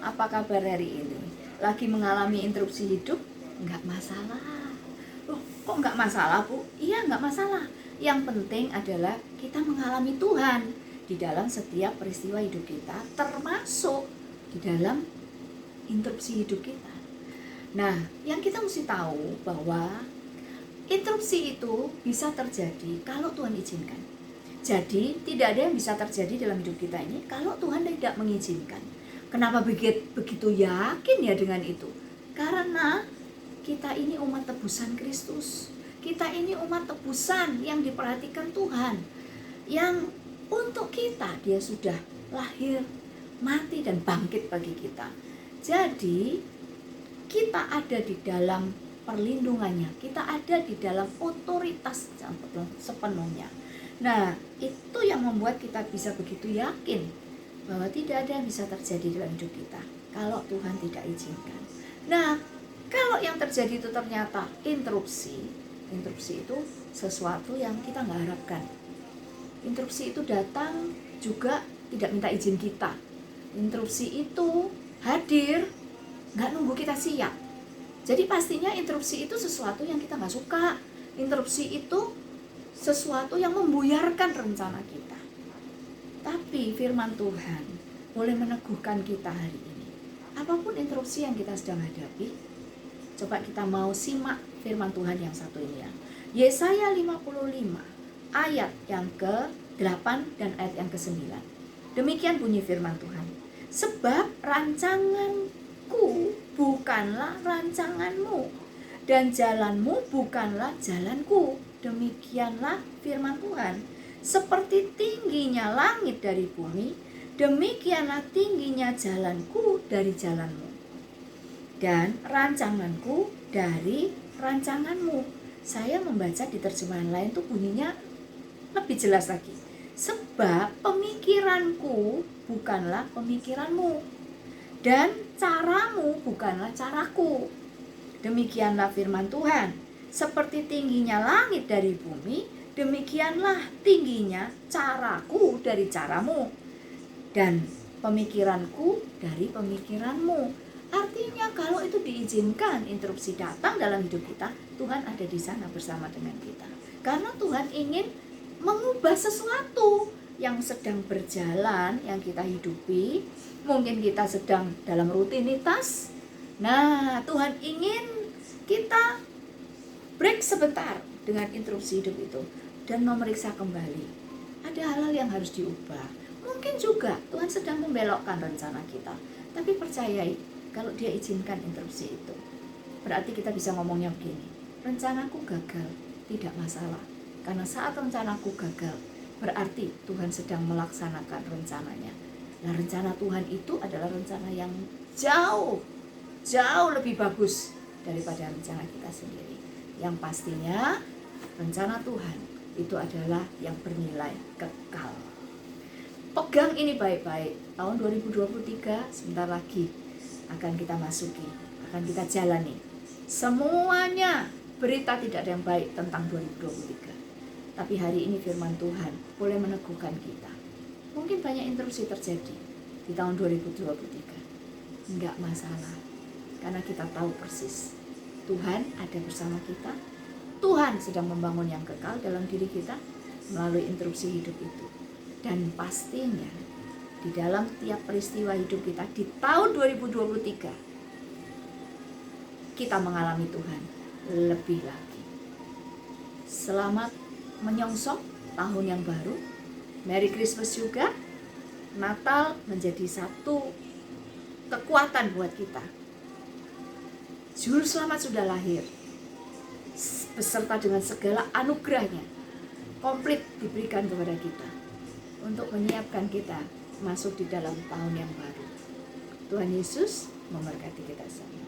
apa kabar hari ini? Lagi mengalami interupsi hidup? Enggak masalah. Loh, kok enggak masalah, Bu? Iya, enggak masalah. Yang penting adalah kita mengalami Tuhan di dalam setiap peristiwa hidup kita, termasuk di dalam interupsi hidup kita. Nah, yang kita mesti tahu bahwa interupsi itu bisa terjadi kalau Tuhan izinkan. Jadi, tidak ada yang bisa terjadi dalam hidup kita ini kalau Tuhan tidak mengizinkan. Kenapa begitu yakin ya dengan itu? Karena kita ini umat tebusan Kristus. Kita ini umat tebusan yang diperhatikan Tuhan. Yang untuk kita dia sudah lahir, mati dan bangkit bagi kita. Jadi kita ada di dalam perlindungannya. Kita ada di dalam otoritas sepenuhnya. Nah, itu yang membuat kita bisa begitu yakin bahwa tidak ada yang bisa terjadi dalam hidup kita kalau Tuhan tidak izinkan. Nah, kalau yang terjadi itu ternyata interupsi itu sesuatu yang kita nggak harapkan. Interupsi itu datang juga tidak minta izin kita. Interupsi itu hadir nggak nunggu kita siap. Jadi pastinya interupsi itu sesuatu yang kita nggak suka. Interupsi itu sesuatu yang membuyarkan rencana kita. Tapi firman Tuhan boleh meneguhkan kita hari ini. Apapun interupsi yang kita sedang hadapi, coba kita mau simak firman Tuhan yang satu ini ya. Yesaya 55 ayat yang ke-8 dan ayat yang ke-9. Demikian bunyi firman Tuhan. Sebab rancanganku bukanlah rancanganmu, dan jalanmu bukanlah jalanku. Demikianlah firman Tuhan. Seperti tingginya langit dari bumi, demikianlah tingginya jalanku dari jalanmu, dan rancanganku dari rancanganmu. Saya membaca di terjemahan lain tuh bunyinya lebih jelas lagi. Sebab pemikiranku bukanlah pemikiranmu, dan caramu bukanlah caraku. Demikianlah firman Tuhan. Seperti tingginya langit dari bumi, demikianlah tingginya caraku dari caramu, dan pemikiranku dari pemikiranmu. Artinya kalau itu diizinkan interupsi datang dalam hidup kita, Tuhan ada di sana bersama dengan kita. Karena Tuhan ingin mengubah sesuatu yang sedang berjalan, yang kita hidupi. Mungkin kita sedang dalam rutinitas. Nah, Tuhan ingin kita break sebentar dengan interupsi hidup itu dan memeriksa kembali. Ada hal-hal yang harus diubah. Mungkin juga Tuhan sedang membelokkan rencana kita. Tapi percayai, kalau dia izinkan interupsi itu, berarti kita bisa ngomongnya begini. Rencanaku gagal, tidak masalah. Karena saat rencanaku gagal, berarti Tuhan sedang melaksanakan rencananya. Nah, rencana Tuhan itu adalah rencana yang jauh lebih bagus daripada rencana kita sendiri. Yang pastinya rencana Tuhan itu adalah yang bernilai kekal. Pegang ini baik-baik. Tahun 2023 sebentar lagi akan kita masuki, akan kita jalani. Semuanya berita tidak ada yang baik tentang 2023. Tapi hari ini firman Tuhan boleh meneguhkan kita. Mungkin banyak interupsi terjadi di tahun 2023. Enggak masalah. Karena kita tahu persis Tuhan ada bersama kita. Tuhan sedang membangun yang kekal dalam diri kita melalui interupsi hidup itu. Dan pastinya di dalam tiap peristiwa hidup kita di tahun 2023 kita mengalami Tuhan lebih lagi. Selamat menyongsong tahun yang baru. Merry Christmas juga. Natal menjadi satu kekuatan buat kita. Juru selamat sudah lahir beserta dengan segala anugerahnya, komplit diberikan kepada kita untuk menyiapkan kita masuk di dalam tahun yang baru. Tuhan Yesus memberkati kita semua.